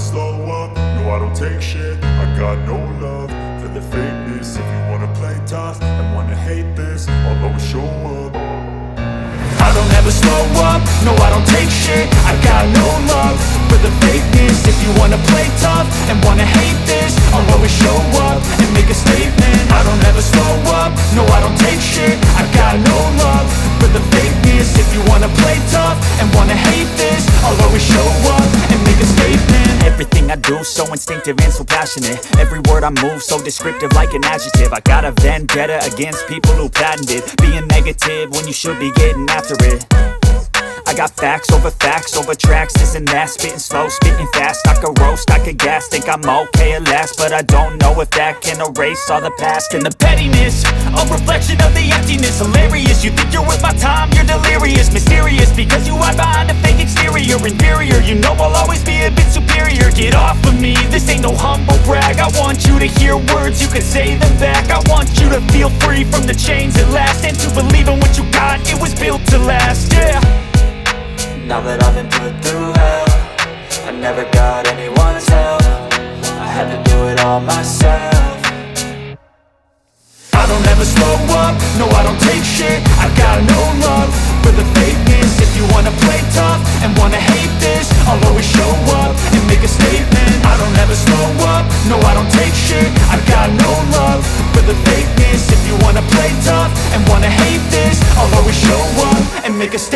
slow up, no I don't take shit. I got no love for the fakeness. If you wanna play tough and wanna hate this, I'll always show up. I don't ever slow up, no I don't take shit. I got no love for the fakeness. If you wanna play tough and wanna hate this, I'll always show up and make a statement. I don't ever slow up, no I don't take shit. I got no love for the fakeness. If you wanna play tough and wanna hate this, I'll always show up and make a statement. Everything I do so instinctive and so passionate. Every word I move so descriptive like an adjective. I got a vendetta against people who patented being negative when you should be getting after it. I got facts over tracks, this and that. Spitting slow, spitting fast, I could roast, I could gas. Think I'm okay at last, but I don't know if that can erase all the past. And the pettiness, a reflection of the emptiness. Hilarious, you think you're worth my time, you're delirious. Mysterious, because you hide behind a fake exterior. Inferior, you know I'll always be a bit superior. Get off of me, this ain't no humble brag. I want you to hear words, you can say them back. I want you to feel free from the chains at last, and to believe in what you got, it was built to last, yeah. Now that I've been put through hell, I never got anyone's help. I had to do it all myself. I don't ever slow up, no I don't take shit. I got no love for the fakeness. If you wanna play tough and wanna hate this, I'll always show up and make a statement. I don't ever slow up, no I don't take shit. I got no love for the fakeness. If you wanna play tough and wanna hate this, I'll always show up and make a statement.